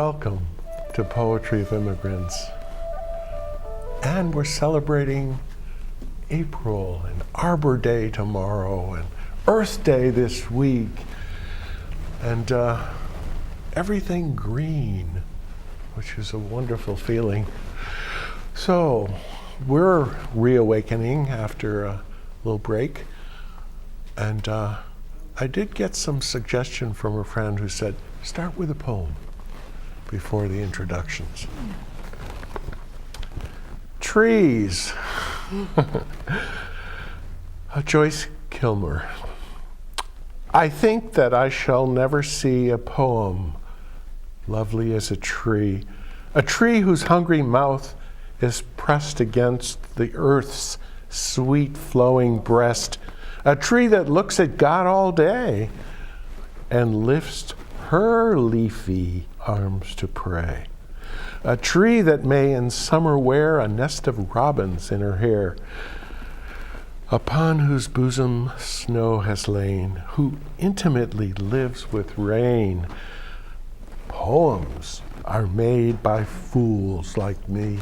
welcome to Poetry of Immigrants. And we're celebrating April and Arbor Day tomorrow and Earth Day this week and everything green, which is a wonderful feeling. So we're reawakening after a little break, and I did get some suggestion from a friend who said, start with a poem before the introductions. Trees. Joyce Kilmer. I think that I shall never see a poem lovely as a tree whose hungry mouth is pressed against the earth's sweet flowing breast, a tree that looks at God all day and lifts her leafy arms to pray, a tree that may in summer wear a nest of robins in her hair, upon whose bosom snow has lain, who intimately lives with rain. Poems are made by fools like me,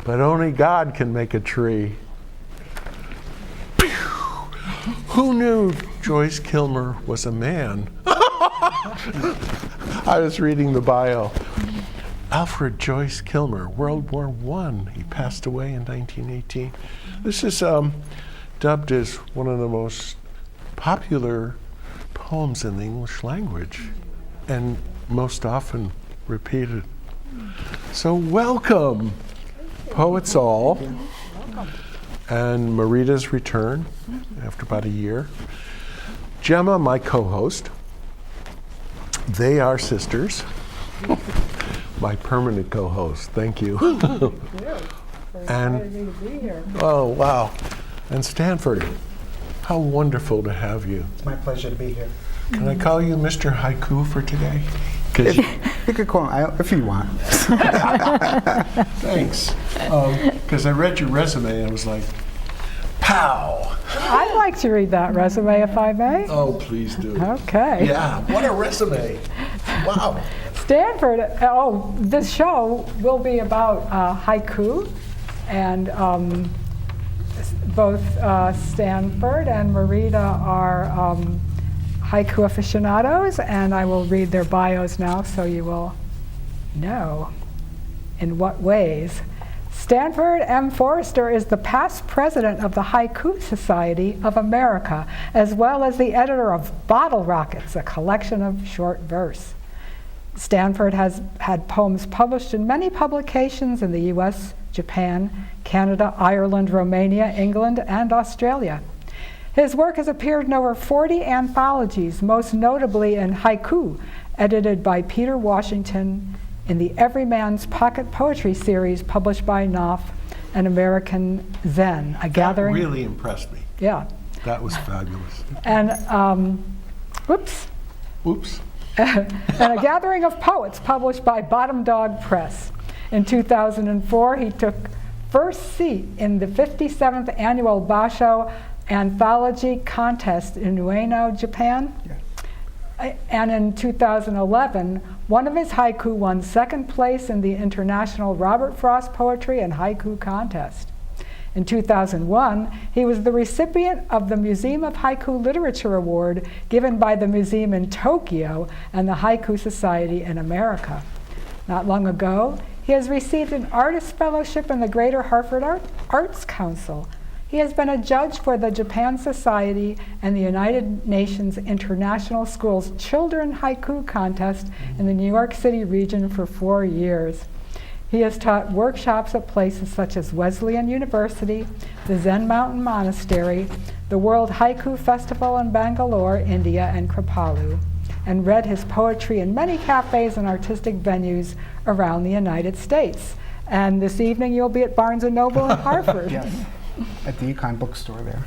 but only God can make a tree. Who knew Joyce Kilmer was a man? I was reading the bio. Alfred Joyce Kilmer, World War I. He passed away in 1918. This is dubbed as one of the most popular poems in the English language and most often repeated. So welcome, poets all. And Marita's return after about a year. Gemma, my co-host. They are sisters. My permanent co-host, thank you. And oh wow, and Stanford, how wonderful to have you. It's my pleasure to be here. Can I call you Mr. Haiku for today? You could call me if you want. Thanks. Because I read your resume and I was like, pow! I'd like to read that resume if I may. Oh, please do. Okay. Yeah, what a resume. Wow. Stanford, this show will be about haiku, and both Stanford and Marita are haiku aficionados, and I will read their bios now so you will know in what ways. Stanford M. Forrester is the past president of the Haiku Society of America, as well as the editor of Bottle Rockets, a collection of short verse. Stanford has had poems published in many publications in the US, Japan, Canada, Ireland, Romania, England, and Australia. His work has appeared in over 40 anthologies, most notably in Haiku, edited by Peter Washington, in the Everyman's Pocket Poetry series published by Knopf and American Zen, a gathering. That really impressed me. Yeah. That was fabulous. And, Oops. And a gathering of poets published by Bottom Dog Press. In 2004, he took first seat in the 57th annual Basho Anthology Contest in Ueno, Japan. Yes. And in 2011, one of his haiku won second place in the International Robert Frost Poetry and Haiku Contest. In 2001, he was the recipient of the Museum of Haiku Literature Award given by the museum in Tokyo and the Haiku Society in America. Not long ago, he has received an Artist Fellowship in the Greater Hartford Arts Council. He has been a judge for the Japan Society and the United Nations International Schools Children Haiku Contest in the New York City region for 4 years. He has taught workshops at places such as Wesleyan University, the Zen Mountain Monastery, the World Haiku Festival in Bangalore, India, and Kripalu, and read his poetry in many cafes and artistic venues around the United States. And this evening you'll be at Barnes & Noble in Hartford. Yes, at the Econ bookstore there.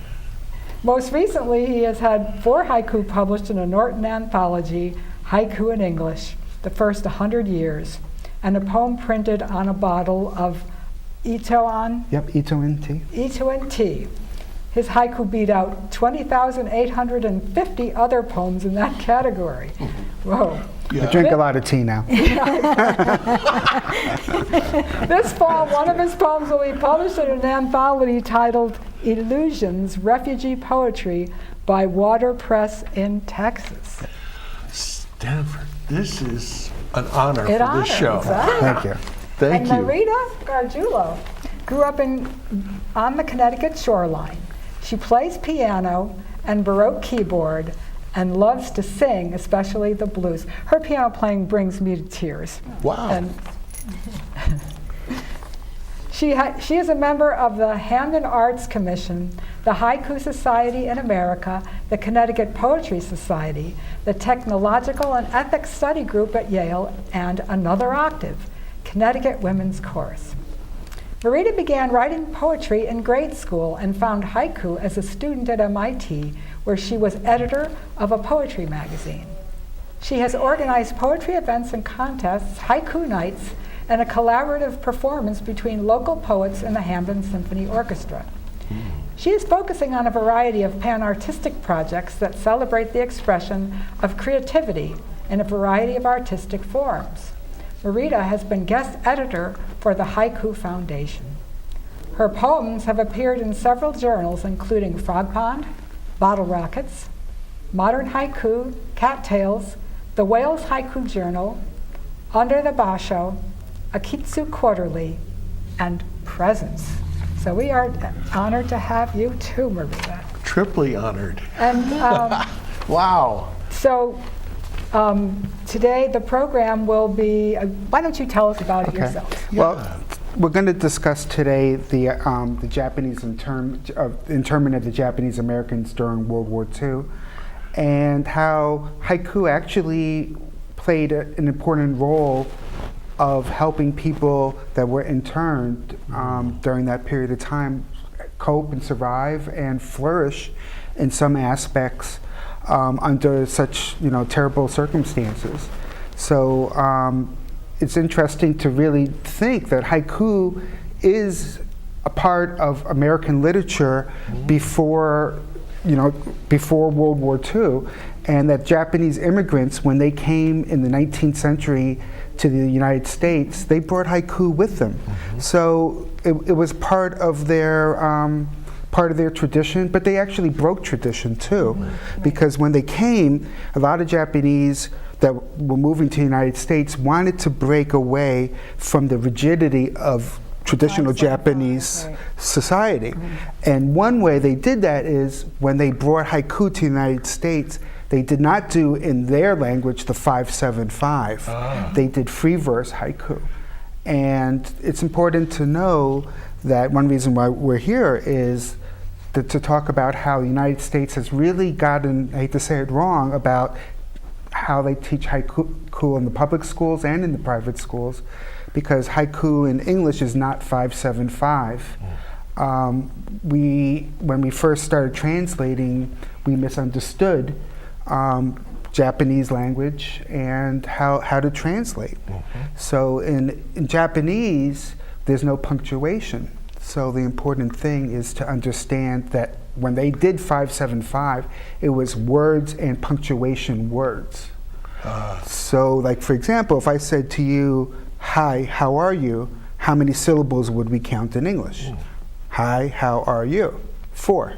Most recently, he has had 4 haiku published in a Norton anthology, Haiku in English, the first 100 years, and a poem printed on a bottle of Ito-an. Yep, Ito-in tea. Ito-in tea. His haiku beat out 20,850 other poems in that category. Whoa. Yeah. I drink a lot of tea now. This fall, one of his poems will be published in an anthology titled Illusions, Refugee Poetry by Water Press in Texas. Stanford, this is an honor It for honors, this show. Thank you. Thank And you. Marita Gargiulo grew up on the Connecticut shoreline. She plays piano and Baroque keyboard and loves to sing, especially the blues. Her piano playing brings me to tears. Wow. And she is a member of the Hamden Arts Commission, the Haiku Society in America, the Connecticut Poetry Society, the Technological and Ethics Study Group at Yale, and Another Octave, Connecticut Women's Chorus. Marita began writing poetry in grade school and found haiku as a student at MIT, where she was editor of a poetry magazine. She has organized poetry events and contests, haiku nights, and a collaborative performance between local poets and the Hamden Symphony Orchestra. She is focusing on a variety of pan-artistic projects that celebrate the expression of creativity in a variety of artistic forms. Marita has been guest editor for the Haiku Foundation. Her poems have appeared in several journals, including Frog Pond, Bottle Rockets, Modern Haiku, Cattails, the Wales Haiku Journal, Under the Basho, Akitsu Quarterly, and Presence. So we are honored to have you too, Marita. Triply honored. And Wow. so today the program will be, why don't you tell us about it yourself? Well, we're going to discuss today the Japanese internment of the Japanese Americans during World War II, and how haiku actually played an important role of helping people that were interned during that period of time cope and survive and flourish in some aspects under such terrible circumstances. So it's interesting to really think that haiku is a part of American literature before World War II, and that Japanese immigrants, when they came in the 19th century to the United States, they brought haiku with them. So it was part of their tradition, but they actually broke tradition too, because when they came, a lot of Japanese that were moving to the United States wanted to break away from the rigidity of traditional Japanese society. And one way they did that is when they brought haiku to the United States, they did not do in their language the 5-7-5. They did free verse haiku. And it's important to know that one reason why we're here is to talk about how the United States has really gotten, I hate to say it wrong, about how they teach haiku in the public schools and in the private schools, because haiku in English is not 5-7-5. When we first started translating, we misunderstood Japanese language and how to translate. So in Japanese, there's no punctuation. So the important thing is to understand that when they did 5-7-5, it was words and punctuation words. So like, for example, if I said to you, "Hi, how are you?" how many syllables would we count in English? Hi, how are you? 4.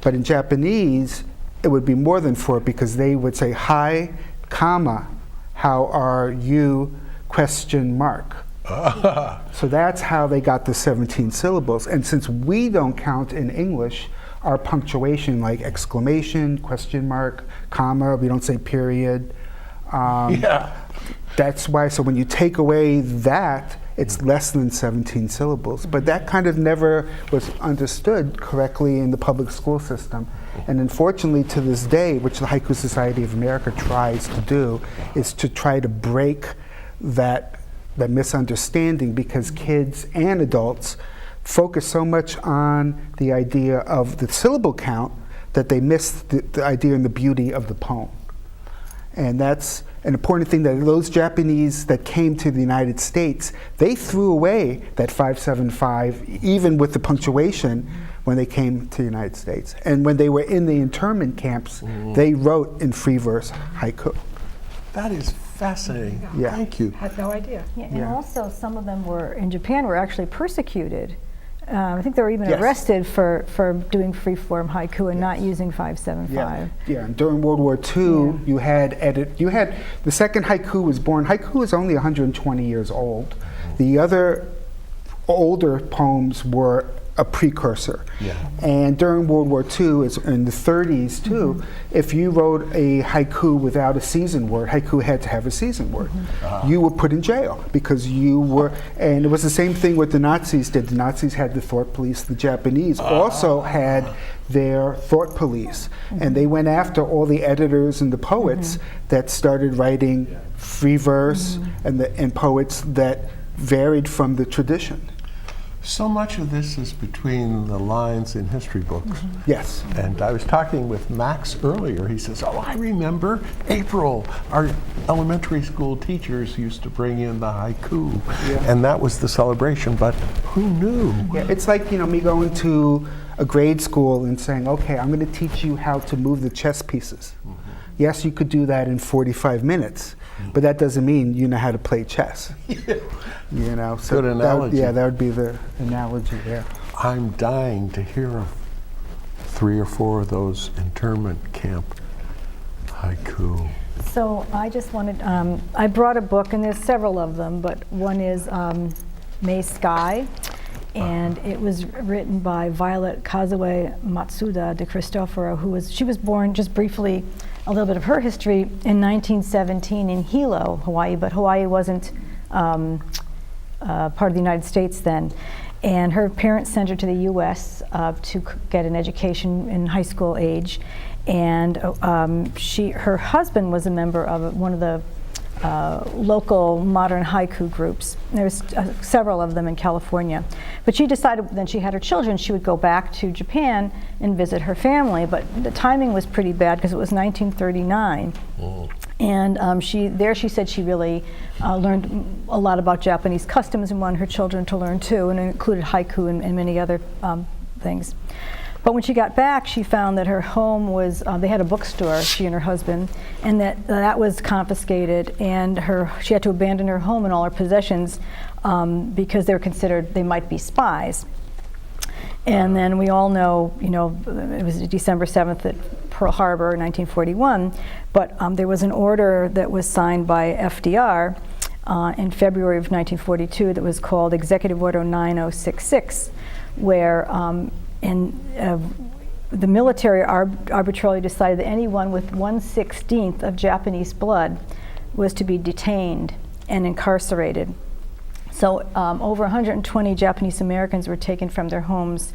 But in Japanese, it would be more than 4, because they would say, "Hi, comma, how are you?" question mark. So that's how they got the 17 syllables. And since we don't count in English our punctuation, like exclamation, question mark, comma, we don't say period. That's why, so when you take away that, it's less than 17 syllables. But that kind of never was understood correctly in the public school system. And unfortunately, to this day, which the Haiku Society of America tries to do, is to try to break that misunderstanding, because kids and adults focus so much on the idea of the syllable count that they miss the idea and the beauty of the poem. And that's an important thing, that those Japanese that came to the United States, they threw away that 5-7-5, even with the punctuation, when they came to the United States. And when they were in the internment camps, they wrote in free verse haiku. That is fascinating. Yeah. Thank you. Had no idea. Yeah, and Yeah. also some of them were in Japan were actually persecuted. I think they were even Yes. arrested for doing free-form haiku and not using 575. Yeah, and during World War II, you had the second haiku was born. Haiku is only 120 years old. The other older poems were a precursor. Yeah. And during World War II, in the 30s too, if you wrote a haiku without a season word, haiku had to have a season word. You were put in jail because you were, and it was the same thing what the Nazis did. The Nazis had the thought police. The Japanese also had their thought police. And they went after all the editors and the poets that started writing free verse and poets that varied from the tradition. So much of this is between the lines in history books. Yes. And I was talking with Max earlier. He says, "Oh, I remember April. Our elementary school teachers used to bring in the haiku, and that was the celebration." But who knew? Yeah, it's like, me going to a grade school and saying, "Okay, I'm going to teach you how to move the chess pieces." Yes, you could do that in 45 minutes, but that doesn't mean you know how to play chess. So Good analogy. that would be the analogy there. I'm dying to hear of 3 or 4 of those internment camp haiku. So I just wanted, I brought a book, and there's several of them, but one is May Sky, and it was written by Violet Kazue Matsuda de Cristoforo, she was born, just briefly, a little bit of her history, in 1917 in Hilo, Hawaii, but Hawaii wasn't part of the United States then. And her parents sent her to the U.S. To get an education in high school age. And her husband was a member of one of the local modern haiku groups. There's several of them in California. But she decided when she had her children, she would go back to Japan and visit her family. But the timing was pretty bad because it was 1939. And she said she really learned a lot about Japanese customs and wanted her children to learn too, and it included haiku and many other things. But when she got back, she found that her home was, they had a bookstore, she and her husband, and that was confiscated, and she had to abandon her home and all her possessions because they were considered, they might be spies. And then we all know, it was December 7th at Pearl Harbor, 1941, but there was an order that was signed by FDR in February of 1942 that was called Executive Order 9066, where the military arbitrarily decided that anyone with 1/16 of Japanese blood was to be detained and incarcerated. So over 120 Japanese Americans were taken from their homes.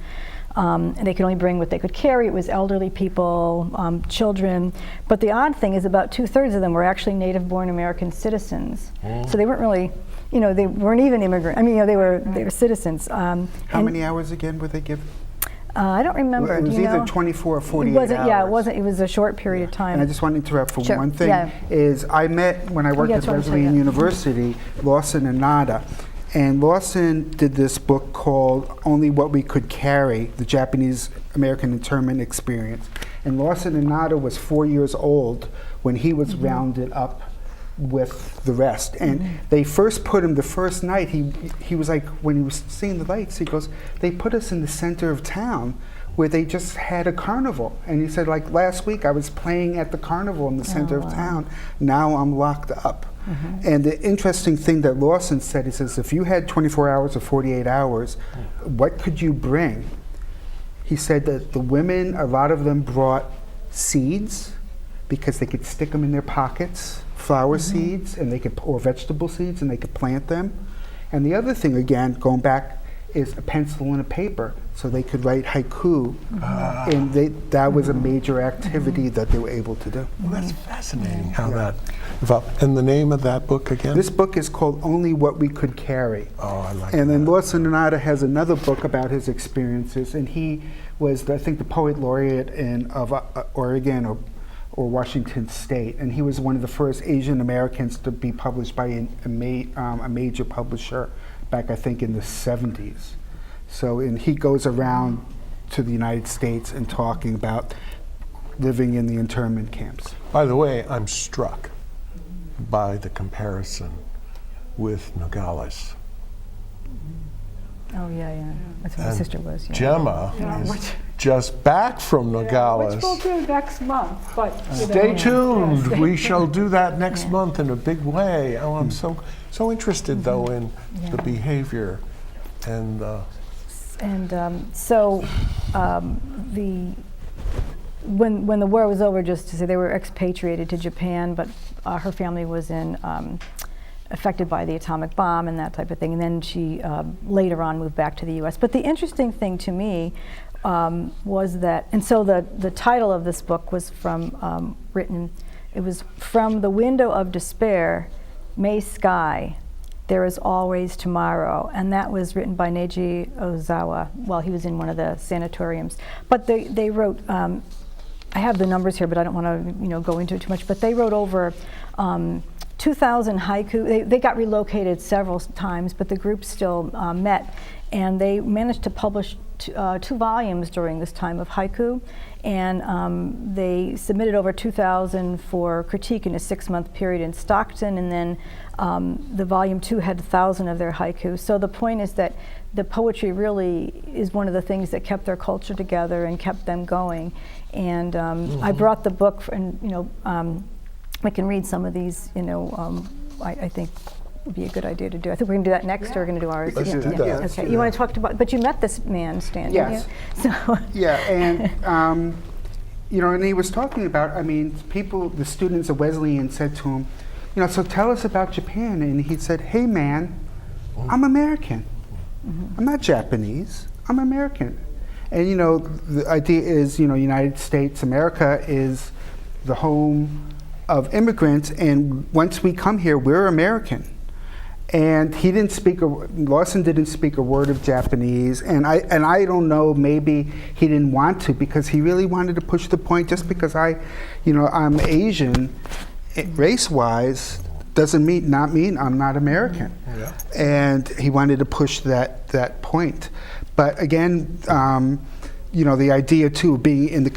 And they could only bring what they could carry. It was elderly people, children. But the odd thing is about 2/3 of them were actually native-born American citizens. So they weren't really, they weren't even immigrants. I mean, they were citizens. How many hours again were they given? I don't remember. It was Do you either know? 24 or 48 It wasn't, hours. yeah, it wasn't. It was a short period of time. And I just want to interrupt for Sure, one thing. yeah. Is I met, when I worked yeah, at that's what I'm Wesleyan saying, yeah. University, Lawson and Nada. And Lawson did this book called Only What We Could Carry, the Japanese American Internment Experience. And Lawson and Nada was 4 years old when he was rounded up with the rest. And they first put him, the first night, he was like, when he was seeing the lights, he goes, they put us in the center of town where they just had a carnival. And he said, like, last week I was playing at the carnival in the center of town. Now I'm locked up. And the interesting thing that Lawson said, he says, if you had 24 hours or 48 hours, what could you bring? He said that the women, a lot of them brought seeds because they could stick them in their pockets, flower seeds, and or vegetable seeds, and they could plant them. And the other thing, again, going back, is a pencil and a paper, so they could write haiku, and that was a major activity that they were able to do. Well, that's fascinating how that developed. And the name of that book again? This book is called Only What We Could Carry. Oh, I like And then that. Lawson Nada has another book about his experiences, and he was, I think, the poet laureate of Oregon or Washington State, and he was one of the first Asian Americans to be published by a major publisher back, I think, in the 70s. So, and he goes around to the United States and talking about living in the internment camps. By the way, I'm struck by the comparison with Nogales. Oh, yeah. That's what my And sister was. Yeah. Gemma Yeah, is which- just back from Nogales. Which we'll do next month, but. you know, Stay tuned. yeah, We shall do that next Yeah. month in a big way. Oh, I'm so interested though in the Yeah. behavior and And so when the war was over, just to say, they were expatriated to Japan, but her family was affected by the atomic bomb and that type of thing. And then she later on moved back to the U.S. But the interesting thing to me was that, and so the title of this book was written, it was From the Window of Despair, May Sky, There Is Always Tomorrow. And that was written by Neji Ozawa while he was in one of the sanatoriums. But they wrote, I have the numbers here, but I don't want to go into it too much, but they wrote over 2,000 haiku. They got relocated several times, but the group still met, and they managed to publish 2 volumes during this time of haiku, and they submitted over 2,000 for critique in a 6-month period in Stockton, and then the volume 2 had 1,000 of their haiku. So the point is that the poetry really is one of the things that kept their culture together and kept them going. And I brought the book, and we can read some of these. I think would be a good idea to do. I think we're going to do that next, or we're going to do ours. Let's do that. Okay. You want to talk about? But you met this man, Stan, Yes. didn't you? So Yeah, and and he was talking about, the students of Wesleyan said to him, so tell us about Japan. And he said, hey man, I'm American. I'm not Japanese, I'm American. And the idea is, United States, America is the home of immigrants, and once we come here, we're American. And Lawson didn't speak a word of Japanese, and I don't know, maybe he didn't want to, because he really wanted to push the point, just because I'm Asian, race-wise, doesn't mean I'm not American. Yeah. And he wanted to push that point. But again, the idea too of being in the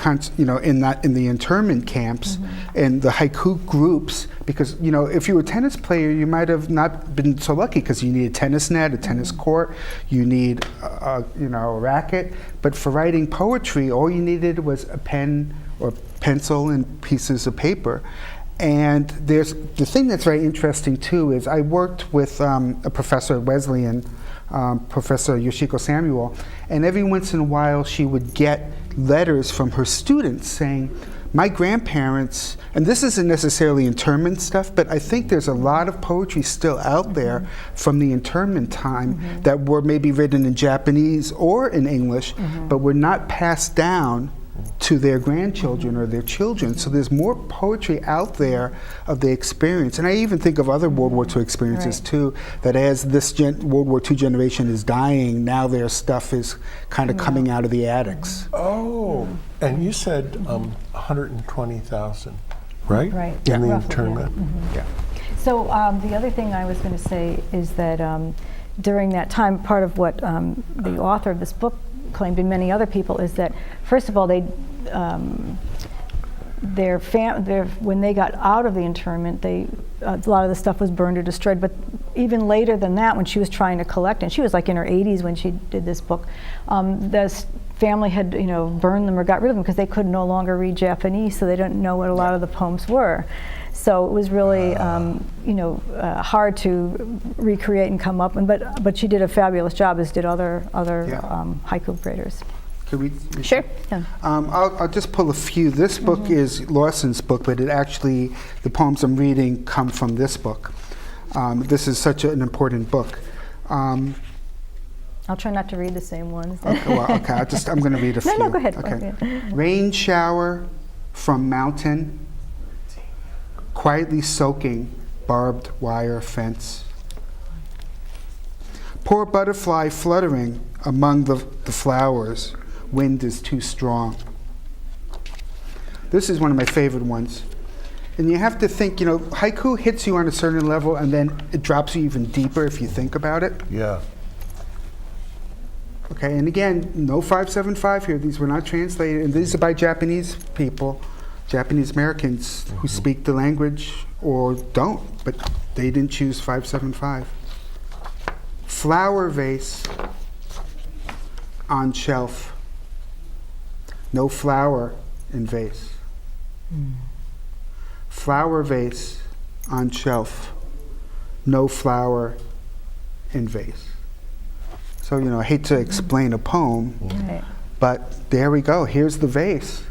in the internment camps and the haiku groups, because if you were a tennis player, you might have not been so lucky, because you need a tennis net, a tennis court, you need a racket. But for writing poetry, all you needed was a pen or pencil and pieces of paper. And the thing that's very interesting too is I worked with a professor at Wesleyan, Professor Yoshiko Samuel, and every once in a while she would get letters from her students saying, my grandparents, and this isn't necessarily internment stuff, but I think there's a lot of poetry still out there from the internment time that were maybe written in Japanese or in English, but were not passed down to their grandchildren or their children. So there's more poetry out there of the experience. And I even think of other World War II experiences too, that as this World War II generation is dying, now their stuff is kind of coming out of the attics. Oh, and you said 120,000, right? Right. In the Roughly, internment. Yeah. So the other thing I was going to say is that during that time, part of what the author of this book claimed, and many other people, is that first of all, when they got out of the internment, a lot of the stuff was burned or destroyed. But even later than that, when she was trying to collect, and she was like in her 80s when she did this book, the family had burned them or got rid of them because they could no longer read Japanese, so they didn't know what a lot of the poems were. So it was really hard to recreate and come up. But she did a fabulous job, as did other haiku graders. Could we? Sure. Yeah. I'll just pull a few. This book is Lawson's book, but the poems I'm reading come from this book. This is such an important book. I'll try not to read the same ones. Okay. I'm going to read a few. No, go ahead. Okay. Okay. Rain shower from mountain, quietly soaking barbed wire fence. Poor butterfly fluttering among the flowers. Wind is too strong. This is one of my favorite ones. And you have to think, haiku hits you on a certain level, and then it drops you even deeper if you think about it. Yeah. Okay, and again, no 575 here. These were not translated, and these are by Japanese people. Japanese Americans who speak the language or don't, but they didn't choose 575. Flower vase on shelf. No flower in vase. Flower vase on shelf. No flower in vase. So, I hate to explain a poem, Right. but there we go. Here's the vase.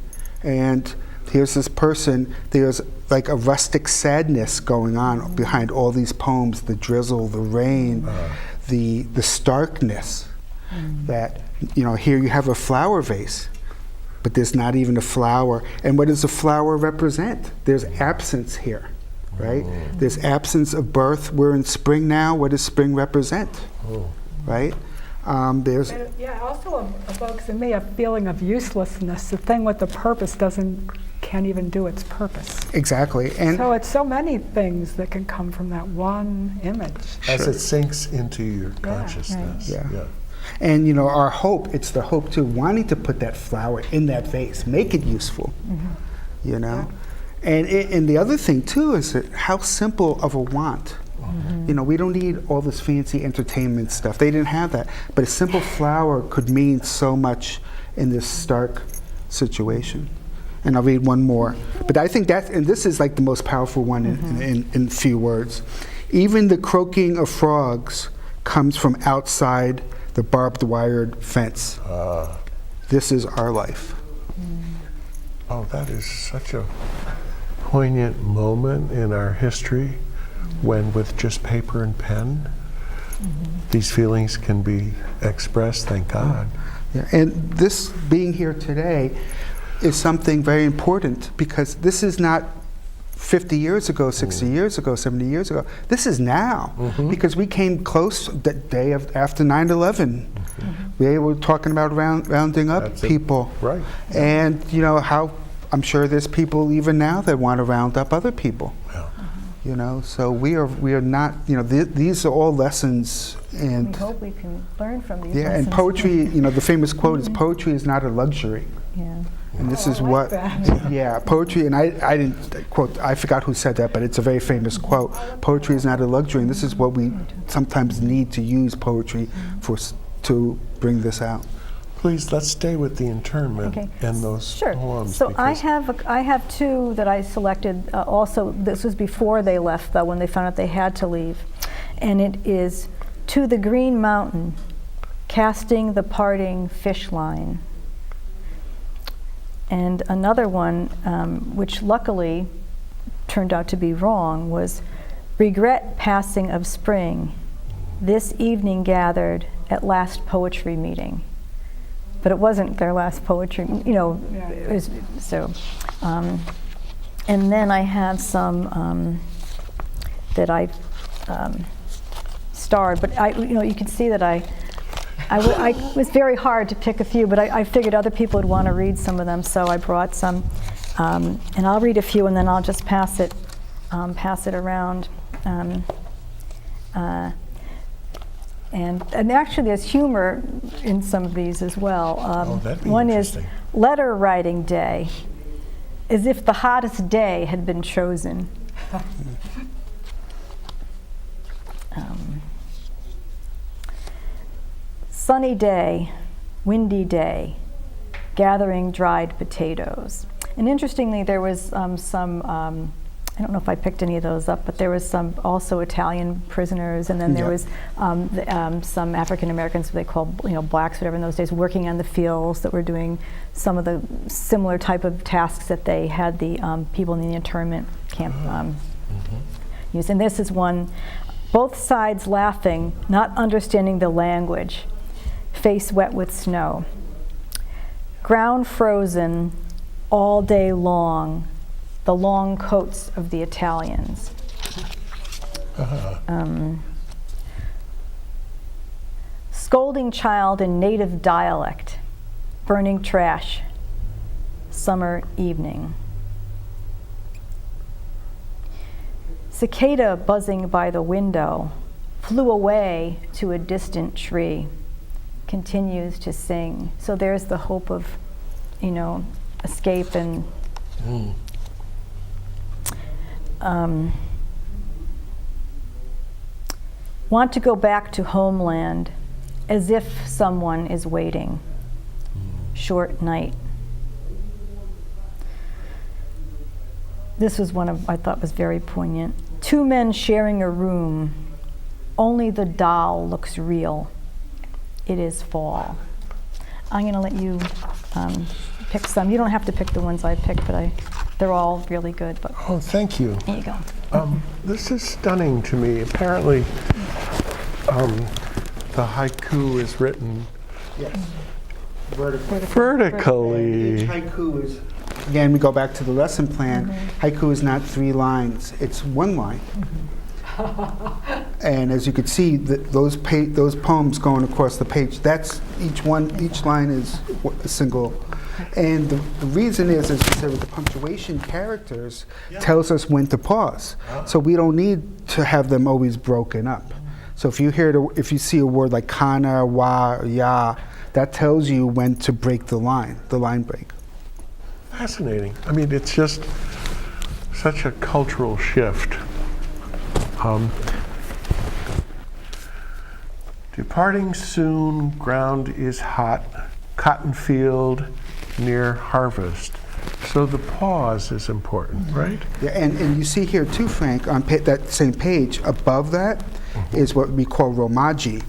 And here's this person. There's like a rustic sadness going on behind all these poems, the drizzle, the rain, the starkness. That, here you have a flower vase, but there's not even a flower. And what does a flower represent? There's absence here, right? There's absence of birth. We're in spring now. What does spring represent, right? There's And yeah, also evokes in me a feeling of uselessness. The thing with the purpose can't even do its purpose. exactly, and So it's so many things that can come from that one image. As it sinks into your consciousness. Yeah. And our hope, it's the hope too, wanting to put that flower in that vase, make it useful, And the other thing too is that how simple of a want. We don't need all this fancy entertainment stuff. They didn't have that. But a simple flower could mean so much in this stark situation. And I'll read one more. But I think and this is like the most powerful one in few words. Even the croaking of frogs comes from outside the barbed wired fence. This is our life. Oh, that is such a poignant moment in our history when, with just paper and pen, these feelings can be expressed, thank God. Yeah. And this being here today is something very important, because this is not 50 years ago, 60 years ago, 70 years ago. This is now, because we came close the day after 9/11. We were talking about rounding up That's it. people. Right. And how I'm sure there's people even now that want to round up other people. Yeah. So we are not, these are all lessons. And We hope we can learn from these yeah, lessons. and poetry, the famous quote is, poetry is not a luxury. Yeah. And this Oh, is I like what, that. yeah, poetry, and I didn't quote, I forgot who said that, but it's a very famous quote. Poetry is not a luxury, and this is what we sometimes need to use poetry to bring this out. Please, let's stay with the internment Okay. and those Sure. poems. So I because have two that I selected. Also, this was before they left, though, when they found out they had to leave, and it is "To the Green Mountain, Casting the Parting Fish Line." And another one, which luckily turned out to be wrong, was "Regret Passing of Spring. This evening gathered at last poetry meeting." But it wasn't their last poetry, it was, so. And then I have some that I starred, but you can see that I it was very hard to pick a few, but I figured other people would want to read some of them, so I brought some. And I'll read a few, and then I'll just pass it around. And actually, there's humor in some of these as well. that'd be One is interesting. letter writing day, as if the hottest day had been chosen. Sunny day, windy day, gathering dried potatoes. And interestingly, there was some, I don't know if I picked any of those up, but there was some also Italian prisoners, and then there was some African Americans, they called blacks, whatever in those days, working on the fields that were doing some of the similar type of tasks that they had the people in the internment camp use. And this is one, both sides laughing, not understanding the language, face wet with snow. Ground frozen all day long, the long coats of the Italians. Scolding child in native dialect, burning trash, summer evening. Cicada buzzing by the window, flew away to a distant tree, continues to sing. So there's the hope of, escape and want to go back to homeland as if someone is waiting. Short night. This was one of, I thought was very poignant. Two men sharing a room. Only the doll looks real. It is fall. I'm going to let you pick some. You don't have to pick the ones I picked, but they're all really good. But Oh, thank you. here you go. This is stunning to me. Apparently, the haiku is written Yes. Vertically. vertically. Each haiku is, again, we go back to the lesson plan. Haiku is not 3 lines, it's 1 line. And as you could see, those poems going across the page, that's each line is a single. And the reason is, as we said, with the punctuation characters, tells us when to pause. So we don't need to have them always broken up. So if you see a word like kana, wa, ya, that tells you when to break the line break. Fascinating. I mean, it's just such a cultural shift. Departing soon, ground is hot, cotton field near harvest. So the pause is important, right? Yeah, and you see here too, Frank, on that same page, above that is what we call romaji,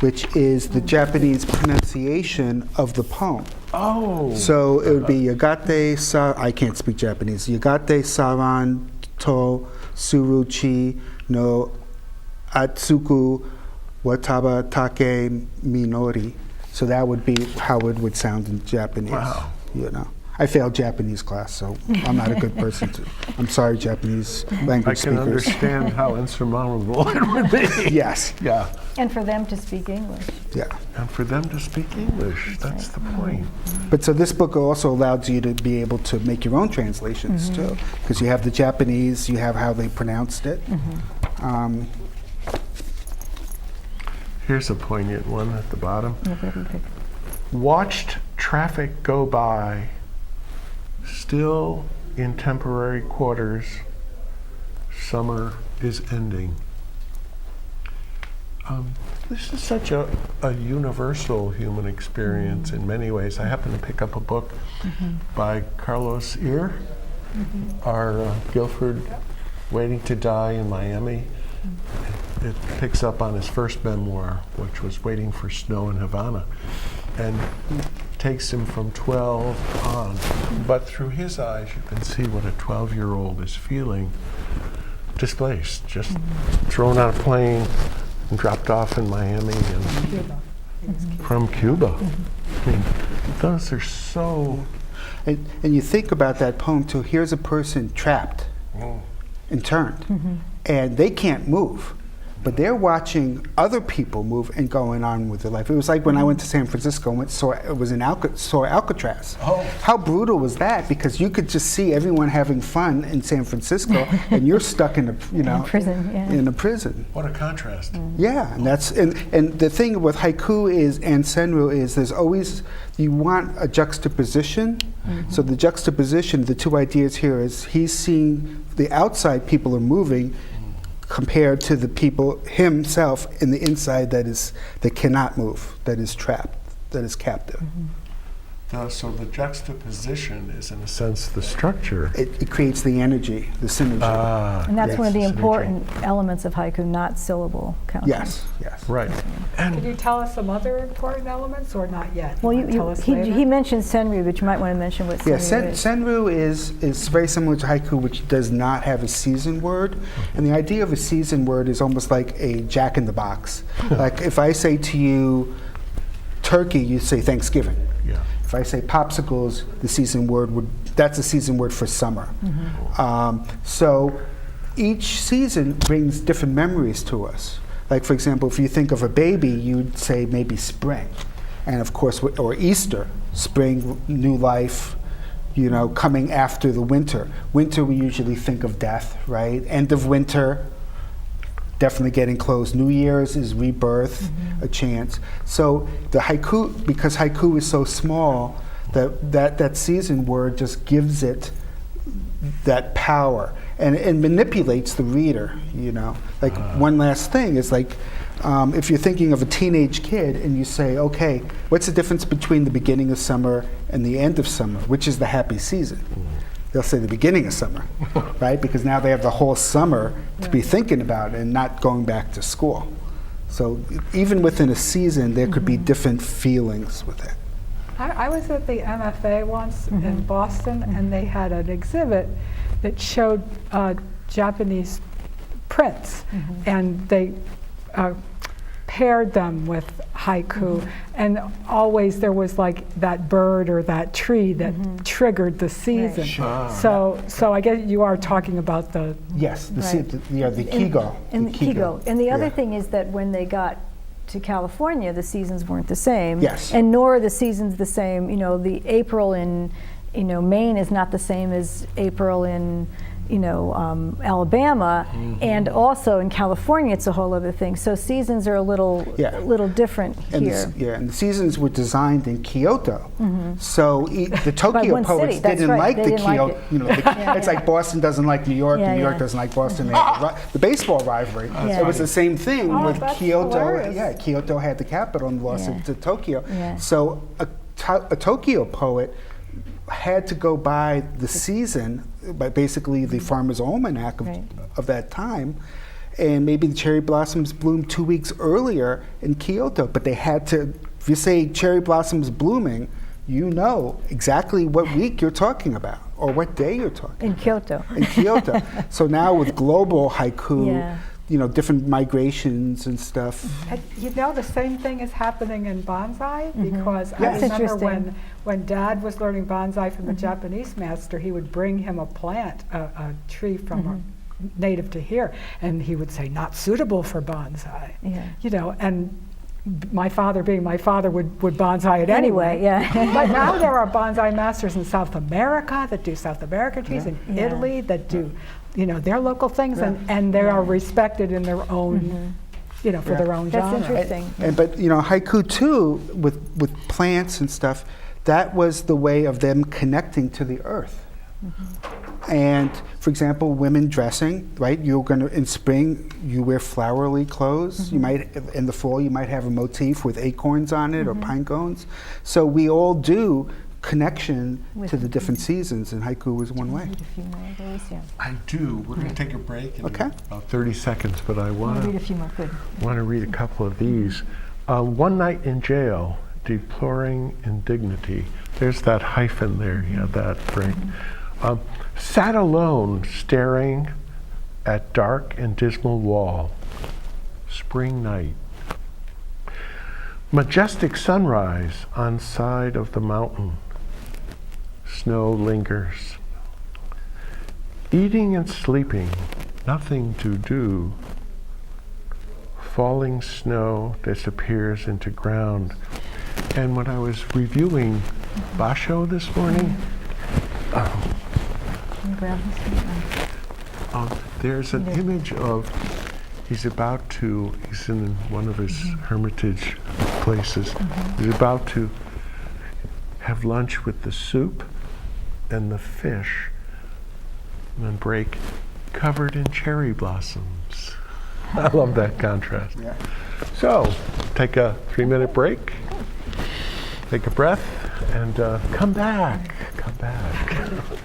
which is the Japanese pronunciation of the poem. Oh. So it would be yagate I can't speak Japanese. Yagate saran to suruchi no atsuku wataba take minori. So that would be how it would sound in Japanese. Wow. You know. I failed Japanese class, so I'm not a good person to. I'm sorry, Japanese I language can speakers. understand how insurmountable it would be. Yes. Yeah. And for them to speak English. Yeah. And for them to speak English, that's the point. But so this book also allows you to be able to make your own translations too, because you have the Japanese, you have how they pronounced it. Here's a poignant one at the bottom. Whatever you pick. Watched traffic go by, still in temporary quarters, summer is ending. This is such a universal human experience in many ways. I happened to pick up a book by Carlos Ear, our Guilford Waiting to Die in Miami. It picks up on his first memoir, which was Waiting for Snow in Havana, and takes him from 12 on. But through his eyes, you can see what a 12-year-old is feeling. Displaced, just thrown out of a plane and dropped off in Miami and from Cuba. I mean, those are so... And you think about that poem too. Here's a person trapped, interned, and they can't move. But they're watching other people move and going on with their life. It was like when I went to San Francisco and saw Alcatraz. Oh. How brutal was that? Because you could just see everyone having fun in San Francisco, and you're stuck in a prison, yeah. in a prison. What a contrast. Yeah, and that's and the thing with haiku is and senryu is there's always you want a juxtaposition. So the juxtaposition, the two ideas here is he's seeing the outside people are moving compared to the people himself in the inside that cannot move, that is trapped, that is captive. So the juxtaposition is, in a sense, the structure. It creates the energy, the synergy. And that's Yes, one of the synergy. important elements of haiku, not syllable counting. Yes, yes. Right. Could And you tell us some other important elements, or not yet? Well, Wanna tell us he later? mentioned senryu, but you might want to mention what Yeah, senryu is. senryu is very similar to haiku, which does not have a season word. And the idea of a season word is almost like a jack in the box. Like if I say to you turkey, you say Thanksgiving. yeah. If I say popsicles, that's a season word for summer. So each season brings different memories to us. Like for example, if you think of a baby, you'd say maybe spring. And of course, or Easter, spring, new life, coming after the winter. Winter, we usually think of death, right? End of winter, definitely getting close. New Year's is rebirth, a chance. So the haiku, because haiku is so small, that season word just gives it that power and manipulates the reader, you know. Like one last thing is like, if you're thinking of a teenage kid and you say, okay, what's the difference between the beginning of summer and the end of summer? Which is the happy season? They'll say the beginning of summer, right? Because now they have the whole summer to be thinking about and not going back to school. So even within a season, there could be different feelings with it. I was at the MFA once in Boston, and they had an exhibit that showed Japanese prints, and they paired them with haiku, and always there was like that bird or that tree that triggered the season. Sure. So I guess you are talking about the Yes, the Right. Kigo. And the Kigo. And the other Yeah. thing is that when they got to California, the seasons weren't the same. Yes. And nor are the seasons the same. You know, the April in, you know, Maine is not the same as April in, you know, Alabama, and also in California, it's a whole other thing. So seasons are a little different And here. and the seasons were designed in Kyoto. So the Tokyo one poets city, that's didn't right, like they the didn't like Kyoto. it. You know, it's like Boston doesn't like New York, Yeah, New York yeah. doesn't like Boston. They have the baseball rivalry. Yeah. It was the same thing Oh, with that's Kyoto. hilarious. Yeah, Kyoto had the capital and lost Yeah. it to Tokyo. Yeah. So a Tokyo poet had to go by the season, by basically the Farmer's Almanac Right. of that time, and maybe the cherry blossoms bloomed 2 weeks earlier in Kyoto, but they had to, if you say cherry blossoms blooming, you know exactly what week you're talking about or what day you're talking In Kyoto. in Kyoto. So now with global haiku, Yeah. you know, different migrations and stuff. And you know, the same thing is happening in bonsai, because I Yes. remember Interesting. when Dad was learning bonsai from the Japanese master, he would bring him a plant, a tree from a native to here, and he would say, not suitable for bonsai. Yeah. You know, and my father, being my father, would bonsai it anyway. Yeah. But now there are bonsai masters in South America that do South American trees, in Yeah. Italy that do, you know, their local things, and they are respected in their own, you know, for their own That's genre. interesting. But you know, haiku too, with plants and stuff, that was the way of them connecting to the earth. And for example, women dressing, right? You're gonna, in spring, you wear flowery clothes. You might, in the fall, you might have a motif with acorns on it or pine cones. So we all do connection to the different seasons, and haiku is one way. Read a few more of those, yeah. I do. We're going to take a break in Okay. about 30 seconds, but I Want to read a want few more? Good. to read a couple of these. One night in jail, deploring indignity. There's that hyphen there. Yeah, that break. Sat alone, staring at dark and dismal wall. Spring night. Majestic sunrise on side of the mountain. Snow lingers. Eating and sleeping, nothing to do. Falling snow disappears into ground. And when I was reviewing Basho this morning, Can you grab this? there's an image of he's in one of his hermitage places. He's about to have lunch with the soup and the fish, and then break covered in cherry blossoms. I love that contrast. Yeah. So, take a 3-minute break, take a breath, and come back. Come back.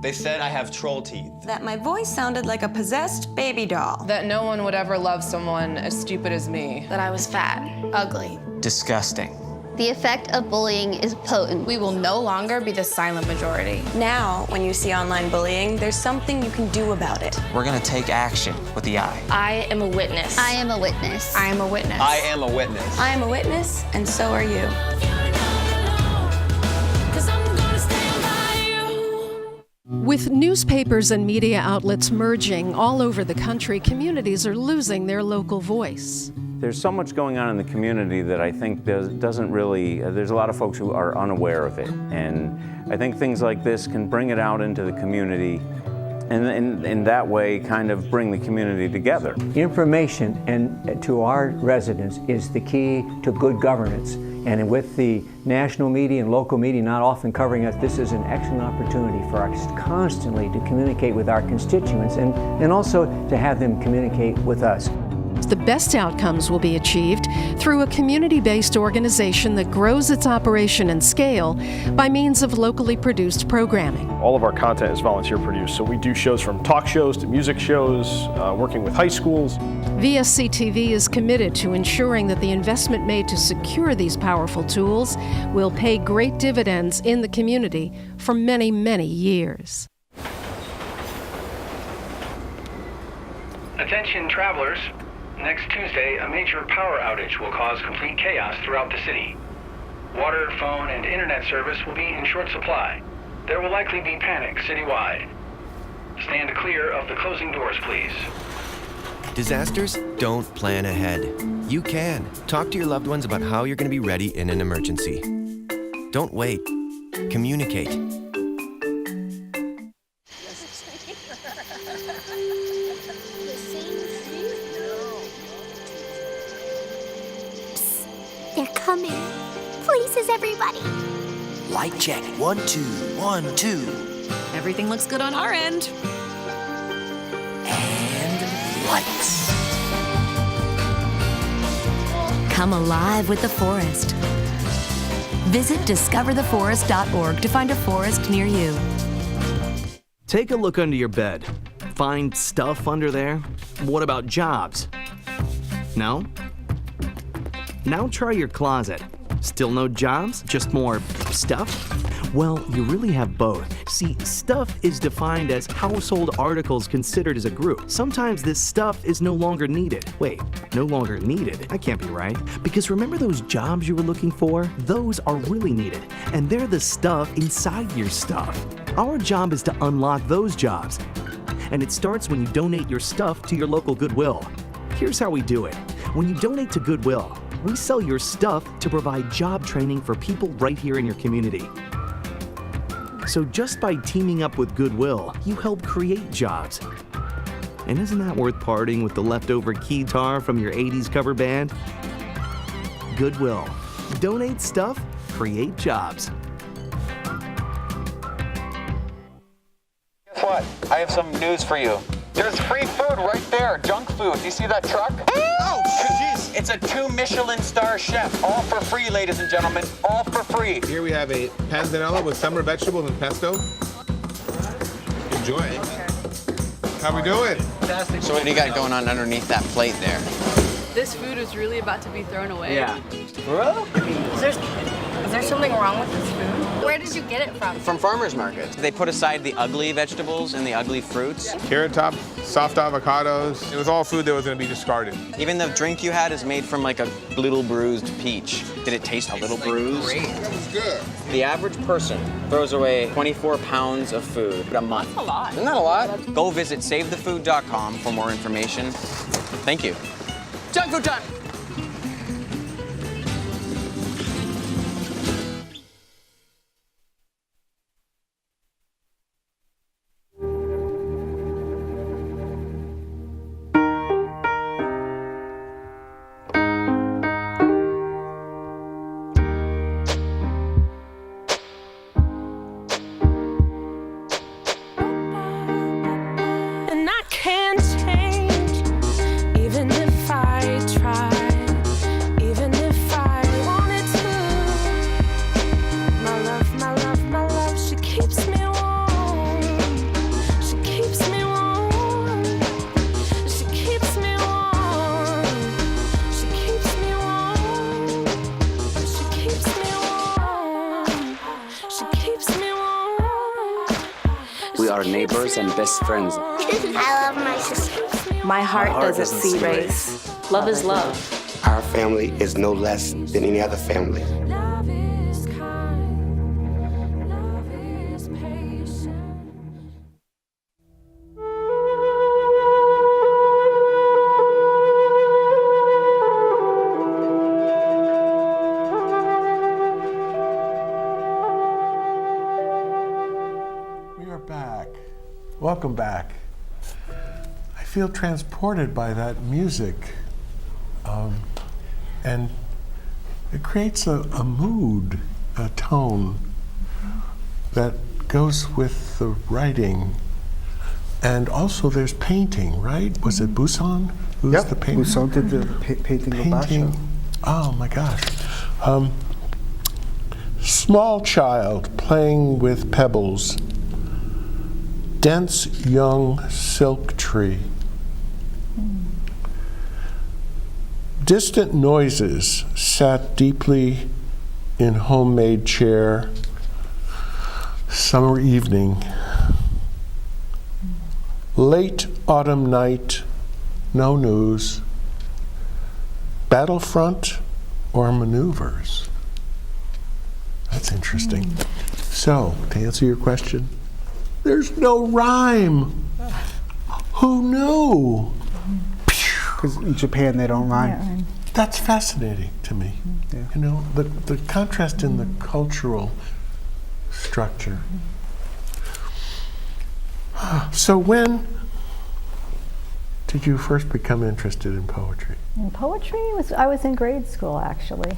They said I have troll teeth. That my voice sounded like a possessed baby doll. That no one would ever love someone as stupid as me. That I was fat, ugly. Disgusting. The effect of bullying is potent. We will no longer be the silent majority. Now, when you see online bullying, there's something you can do about it. We're gonna take action with the I. I am a witness. I am a witness. I am a witness. I am a witness. I am a witness, and so are you. With newspapers and media outlets merging all over the country, communities are losing their local voice. There's so much going on in the community that I think doesn't really, there's a lot of folks who are unaware of it. And I think things like this can bring it out into the community and in that way kind of bring the community together. Information and to our residents is the key to good governance. And with the national media and local media not often covering us, this is an excellent opportunity for us constantly to communicate with our constituents and also to have them communicate with us. The best outcomes will be achieved through a community-based organization that grows its operation and scale by means of locally produced programming. All of our content is volunteer produced, so we do shows from talk shows to music shows, working with high schools. VSC-TV is committed to ensuring that the investment made to secure these powerful tools will pay great dividends in the community for many, many years. Attention travelers. Next Tuesday, a major power outage will cause complete chaos throughout the city. Water, phone, and internet service will be in short supply. There will likely be panic citywide. Stand clear of the closing doors, please. Disasters don't plan ahead. You can. Talk to your loved ones about how you're going to be ready in an emergency. Don't wait. Communicate. They're coming. Places, everybody. Light check. 1, 2, 1, 2. Everything looks good on our end. And lights. Come alive with the forest. Visit discovertheforest.org to find a forest near you. Take a look under your bed. Find stuff under there? What about jobs? No? Now try your closet. Still no jobs? Just more stuff? Well, you really have both. See, stuff is defined as household articles considered as a group. Sometimes this stuff is no longer needed. Wait, no longer needed? That can't be right. Because remember those jobs you were looking for? Those are really needed. And they're the stuff inside your stuff. Our job is to unlock those jobs. And it starts when you donate your stuff to your local Goodwill. Here's how we do it. When you donate to Goodwill, we sell your stuff to provide job training for people right here in your community. So just by teaming up with Goodwill, you help create jobs. And isn't that worth parting with the leftover keytar from your 80s cover band? Goodwill. Donate stuff, create jobs. Guess what? I have some news for you. There's free food right there, junk food. Do you see that truck? Oh, jeez. It's a 2 Michelin star chef. All for free, ladies and gentlemen. All for free. Here we have a panzanella with summer vegetables and pesto. Enjoy. How we doing? Fantastic. So what do you got going on underneath that plate there? This food is really about to be thrown away. Yeah. Bro? Is there something wrong with this food? Where did you get it from? From farmers markets. They put aside the ugly vegetables and the ugly fruits. Carrot top, soft avocados. It was all food that was going to be discarded. Even the drink you had is made from like a little bruised peach. Did it taste a little bruised? Great. That was good. The average person throws away 24 pounds of food a month. That's a lot. Isn't that a lot? Go visit savethefood.com for more information. Thank you. Junk food time! And I can't change, even if I try, even if I wanted to. My love, she keeps me warm. She keeps me warm. She keeps me warm. She keeps me warm. She keeps me warm. She keeps me warm. We are neighbors and best friends. I love my sister. My heart doesn't see race. Love is love. Our family is no less than any other family. Love is kind. Love is patient. Welcome back. I feel transported by that music. And it creates a mood, a tone that goes with the writing. And also there's painting, right? Was it Busan? Who's the painter? Busan did the painting of Basho. Oh my gosh. Small child playing with pebbles. Dense young silk tree. Distant noises sat deeply in homemade chair. Summer evening. Late autumn night, no news. Battlefront or maneuvers? That's interesting. So, to answer your question, there's no rhyme. Who knew? Because in Japan they don't rhyme. That's fascinating to me. Yeah. You know, the contrast in the cultural structure. So when did you first become interested in poetry? In poetry, I was in grade school actually,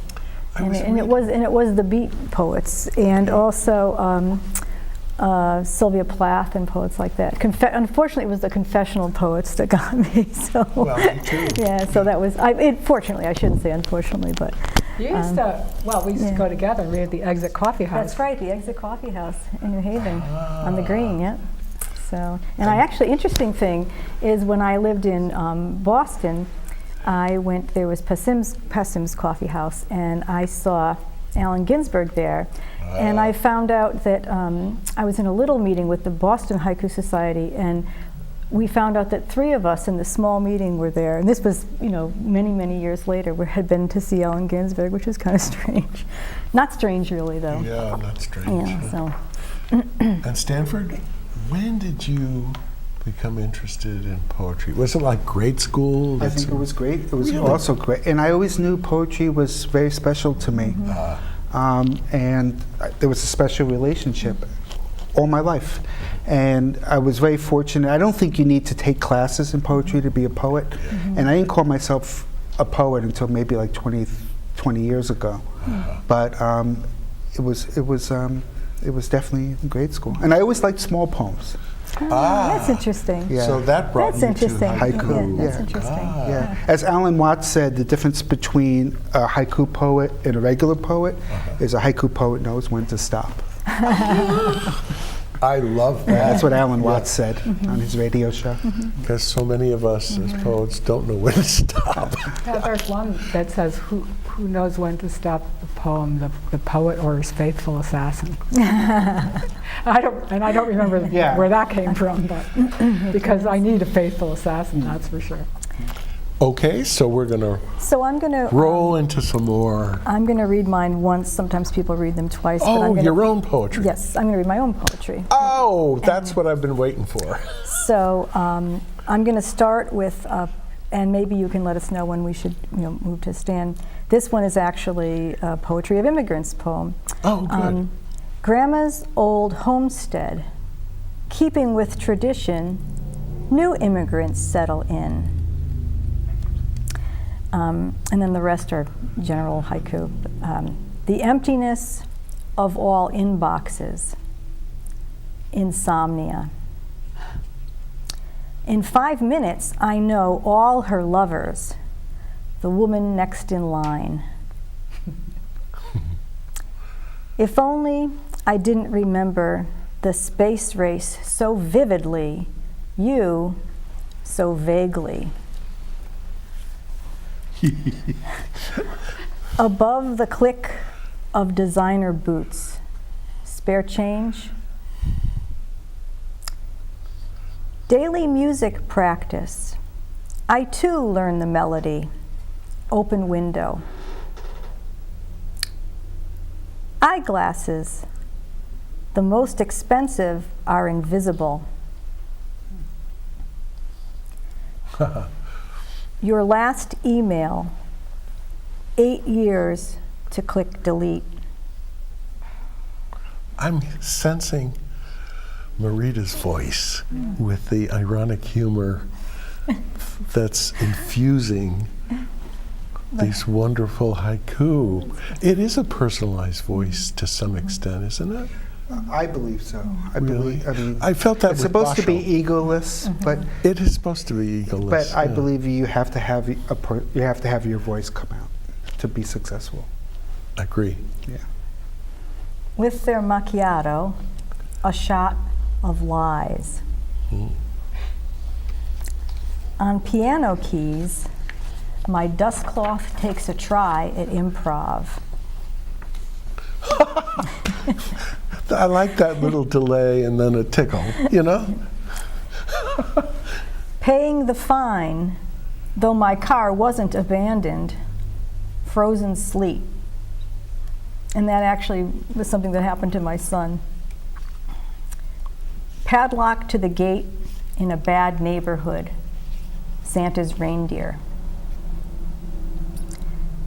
and it was the beat poets, and also Sylvia Plath and poets like that. Unfortunately, it was the confessional poets that got me. So well, me too. Yeah, so that was. Fortunately, I shouldn't say unfortunately, but. You used to, we used to go together. We had the Exit Coffee House. That's right, the Exit Coffee House in New Haven on the Green, yeah. So, and I actually, interesting thing is when I lived in Boston, there was Passim's Coffee House, and I saw Allen Ginsberg there. And I found out that I was in a little meeting with the Boston Haiku Society, and we found out that 3 of us in the small meeting were there. And this was, many, many years later. We had been to see Allen Ginsberg, which was kind of strange. Not strange, really, though. Yeah, not strange. Yeah, so. And Stanford, when did you become interested in poetry? Was it like grade school? I think it was great. It was also great. And I always knew poetry was very special to me. And there was a special relationship all my life. And I was very fortunate. I don't think you need to take classes in poetry to be a poet. And I didn't call myself a poet until maybe like 20 years ago. But it was definitely in grade school. And I always liked small poems. That's interesting. Yeah. So that brought you to haiku. Yeah, that's interesting. Yeah. As Alan Watts said, the difference between a haiku poet and a regular poet is a haiku poet knows when to stop. I love that. That's what Alan Watts said on his radio show. Because so many of us as poets don't know when to stop. Yeah, there's one that says, who knows when to stop the poem, the poet or his faithful assassin? I don't remember where that came from, but because I need a faithful assassin, that's for sure. Okay, so we're going to roll into some more. I'm going to read mine once. Sometimes people read them twice. Oh, but I'm your own poetry. Yes, I'm going to read my own poetry. Oh, that's what I've been waiting for. So I'm going to start with, and maybe you can let us know when we should move to stand. This one is actually a Poetry of Immigrants poem. Oh, good. Grandma's old homestead, keeping with tradition, new immigrants settle in. And then the rest are general haiku. The emptiness of all inboxes, insomnia. In 5 minutes, I know all her lovers, the woman next in line. If only I didn't remember the space race so vividly, you so vaguely. Above the click of designer boots, spare change. Daily music practice. I too learn the melody. Open window. Eyeglasses. The most expensive are invisible. Your last email, 8 years to click delete. I'm sensing Marita's voice with the ironic humor that's infusing these wonderful haiku. It is a personalized voice to some extent, isn't it? I believe so. I Really? believe. I mean, I felt that it's with supposed to be Basho. egoless, but It is supposed to be egoless. but I yeah. believe you have to have you have to have your voice come out to be successful. I agree. Yeah. With their macchiato, a shot of lies. On piano keys, my dust cloth takes a try at improv. I like that little delay and then a tickle, you know? Paying the fine, though my car wasn't abandoned, frozen sleep. And that actually was something that happened to my son. Padlock to the gate in a bad neighborhood, Santa's reindeer.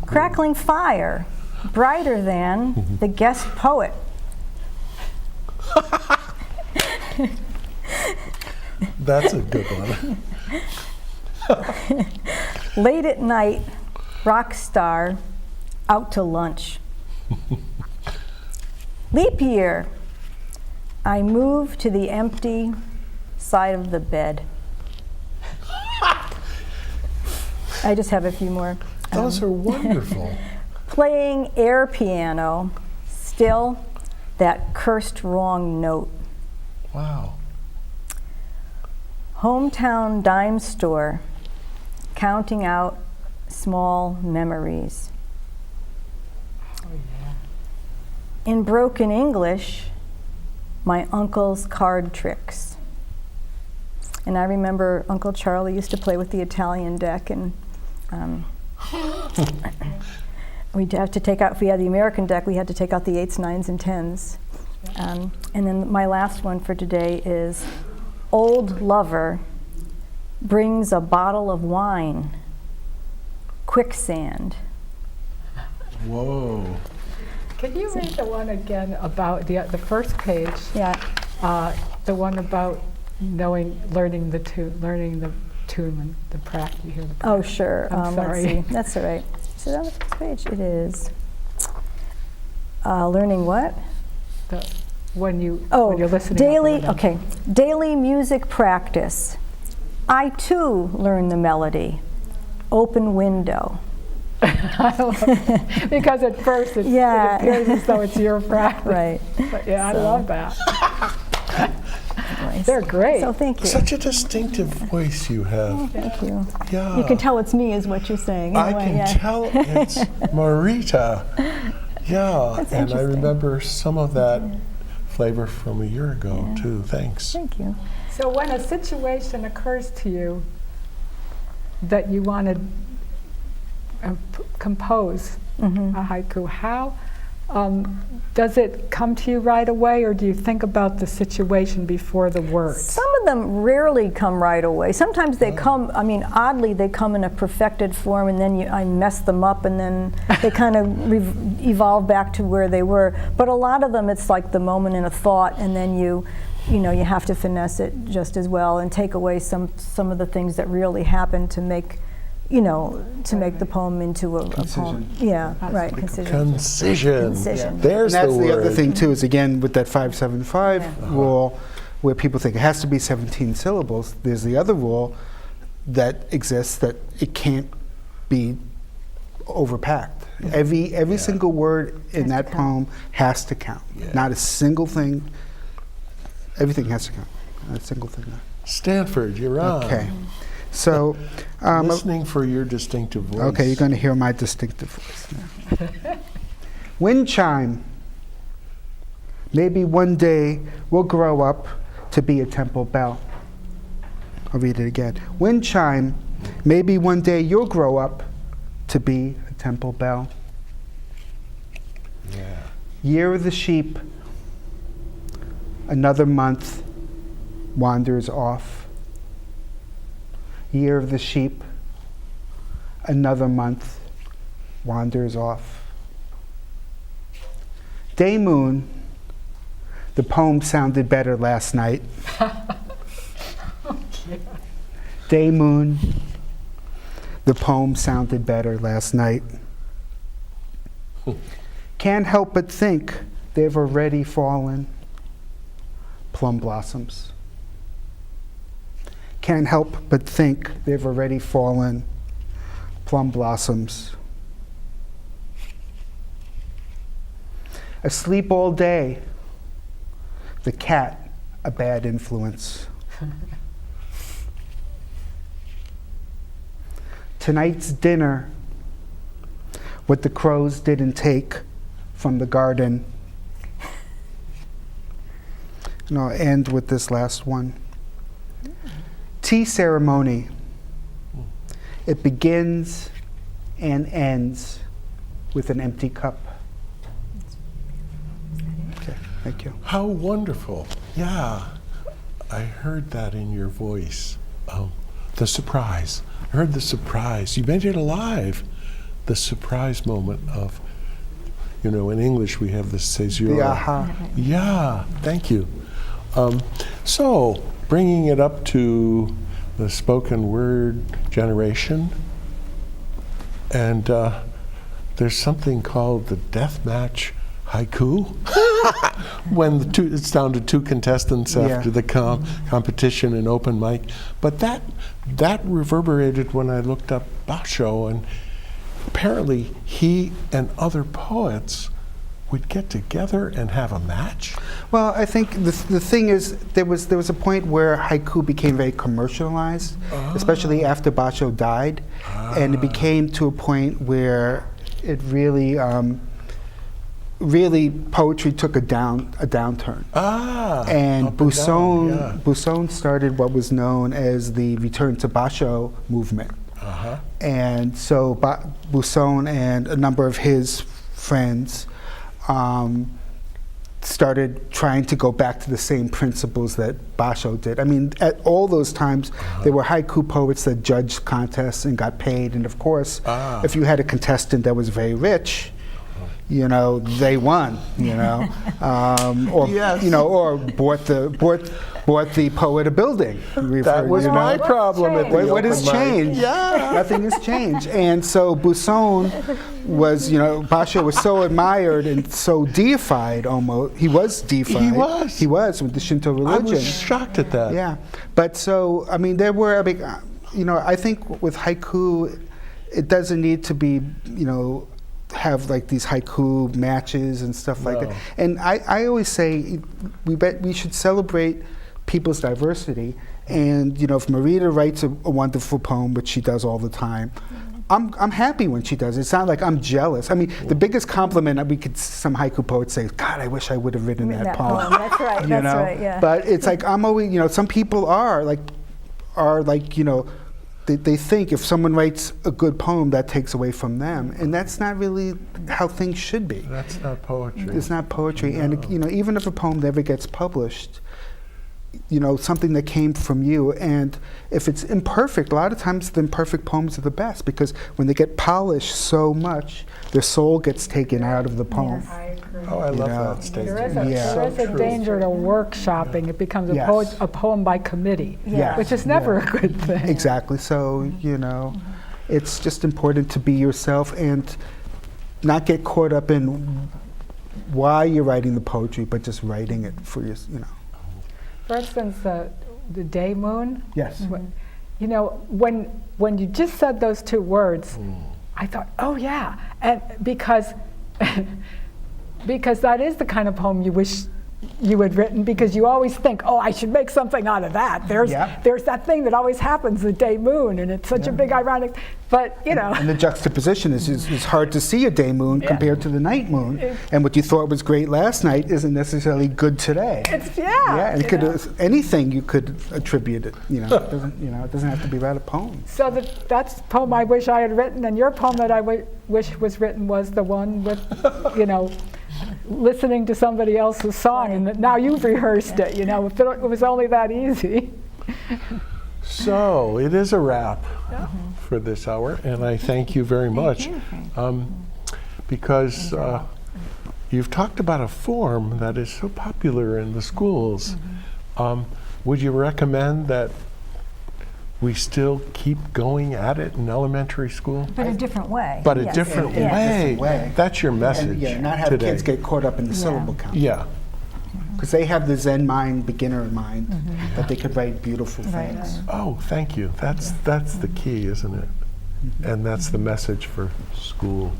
Crackling fire, brighter than the guest poet. That's a good one. Late at night, rock star, out to lunch. Leap year, I move to the empty side of the bed. I just have a few more. Those are wonderful. Playing air piano, still that cursed wrong note. Wow. Hometown dime store, counting out small memories. In broken English, my uncle's card tricks. And I remember Uncle Charlie used to play with the Italian deck, and we'd have to take out, if we had the American deck, we had to take out the 8s, 9s, and 10s. And then my last one for today is old lover brings a bottle of wine, quicksand. Whoa. Can you read the one again about the first page? Yeah. The one about learning the tune and the practice. You hear the practice. Oh, sure. I'm sorry. Let's see. That's all right. Is it on the first page? It is. Learning what? When you're listening. Daily. Okay. Daily music practice. I too learn the melody. Open window. Because at first it appears as though it's your practice. Right. But yeah, I love that. They're great. So thank you. Such a distinctive voice you have. Oh, thank you. Yeah. You can tell it's me, is what you're saying. I Anyway, can tell it's Marita. Yeah. That's and I interesting. remember some of that flavor from a year ago, too. Thanks. Thank you. So when a situation occurs to you that you want to compose a haiku, how does it come to you right away, or do you think about the situation before the words? Some of them rarely come right away. Sometimes they come, I mean, oddly, they come in a perfected form, and then I mess them up, and then they kind of evolve back to where they were. But a lot of them, it's like the moment in a thought, and then you have to finesse it just as well and take away some of the things that really happen to make make the poem into a poem. Yeah, right. Concision. Concision. There's and that's the the word. other thing too, is again with that 5-7-5 rule, where people think it has to be 17 syllables. There's the other rule that exists that it can't be overpacked. Every single word in that poem has to count. Not a single thing. Everything has to count. Not a single thing. Stanford, you're on. Okay. So, listening for your distinctive voice. Okay, you're going to hear my distinctive voice now. Wind chime. Maybe one day we'll grow up to be a temple bell. I'll read it again. Wind chime. Maybe one day you'll grow up to be a temple bell. Yeah. Year of the sheep. Another month wanders off. Year of the sheep, another month wanders off. Day moon, The poem sounded better last night. Day moon, the poem sounded better last night. Can't help but think they've already fallen. Plum blossoms. Can't help but think they've already fallen. Plum blossoms. Asleep all day. The cat, a bad influence. Tonight's dinner, what the crows didn't take from the garden. And I'll end with this last one. Tea ceremony. It begins and ends with an empty cup. Okay, thank you. How wonderful. Yeah, I heard that in your voice. The surprise. I heard the surprise. You made it alive. The surprise moment of, in English we have the caesura. The aha. Yeah, thank you. So, bringing it up to the spoken word generation, and there's something called the deathmatch haiku, when it's down to two contestants after the competition in open mic. But that reverberated when I looked up Basho, and apparently he and other poets would get together and have a match. Well, I think the thing is, there was a point where haiku became very commercialized, especially after Basho died, and it became to a point where it really poetry took a downturn. And Buson started what was known as the Return to Basho movement. And so Buson and a number of his friends started trying to go back to the same principles that Basho did. I mean, at all those times, there were haiku poets that judged contests and got paid. And of course, if you had a contestant that was very rich, they won, or or bought the poet a building. That was my problem at the What has open mic. changed? Yeah. Nothing has changed. And so Buson was, Basho was so admired and so deified almost. He was deified. He was with the Shinto religion. I was shocked at that. Yeah. But so, I mean, there were, I think with haiku, it doesn't need to be, have like these haiku matches and stuff like that. And I always say we should celebrate people's diversity. And if Marita writes a wonderful poem, which she does all the time, I'm happy when she does. It's not like I'm jealous. I mean, the biggest compliment some haiku poets say, God, I wish I would have written that poem. That's right. That's right. Yeah. But it's like I'm always, some people are like, they think if someone writes a good poem, that takes away from them, and that's not really how things should be. That's not poetry. It's not poetry, No. and even if a poem never gets published, something that came from you, and if it's imperfect, a lot of times the imperfect poems are the best because when they get polished so much, their soul gets taken out of the poem. Yes, I agree. Oh, I love that statement. There is a danger to workshopping. It becomes a poem by committee, which is never a good thing. Exactly. So, it's just important to be yourself and not get caught up in why you're writing the poetry, but just writing it for your, For instance, the day moon. Yes. When you just said those two words, I thought, oh yeah, and because that is the kind of poem you wish you had written, because you always think, oh, I should make something out of that. There's that thing that always happens, the day moon, and it's such a big ironic, but And the juxtaposition is it's hard to see a day moon compared to the night moon, and what you thought was great last night isn't necessarily good today. And anything you could attribute it. It doesn't have to be about a poem. So that's the poem I wish I had written, and your poem that I wish was written was the one with, listening to somebody else's song, and now you've rehearsed it. If it was only that easy. So it is a wrap for this hour, and I thank you very much, because you've talked about a form that is so popular in the schools. Would you recommend that we still keep going at it in elementary school? But a different way. But a yes. different In a way. different way. That's your message And, yeah, not have today. kids get caught up in the syllable count. Yeah. Because they have the Zen mind, beginner mind, that they could write beautiful things. Oh, thank you. That's the key, isn't it? And that's the message for school.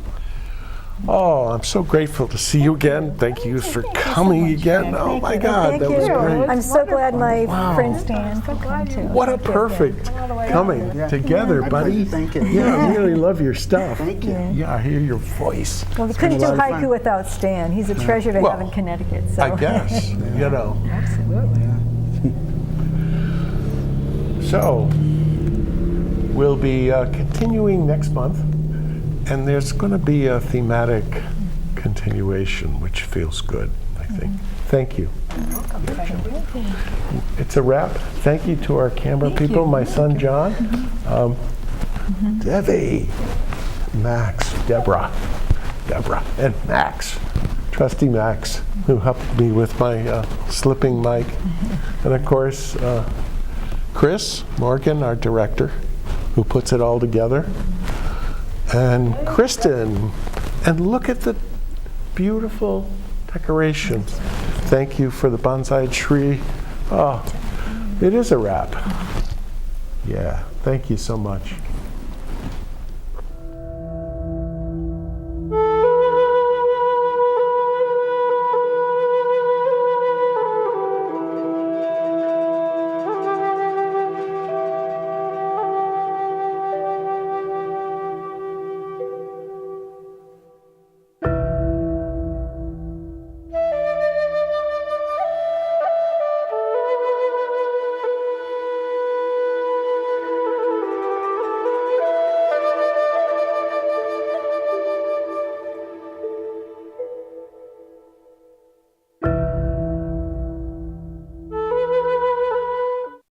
Oh, I'm so grateful to see you again. Thank you for coming again. Oh my God, that was great. I'm so glad my friend Stan could come too. What a perfect coming together, buddy. Thank you. Yeah, I really love your stuff. Thank you. Yeah, I hear your voice. Well, we couldn't do haiku without Stan. He's a treasure to have in Connecticut. So. I guess, you know. Absolutely. So, we'll be continuing next month, and there's going to be a thematic continuation, which feels good, I think. Thank you. It's a wrap. Thank you to our camera people, my son John, Debbie, Max, Deborah, and Max, trusty Max, who helped me with my slipping mic, and of course, Chris Morgan, our director, who puts it all together, and Kristen. And look at the beautiful decorations. Thank you for the bonsai tree. Oh, it is a wrap. Yeah, thank you so much.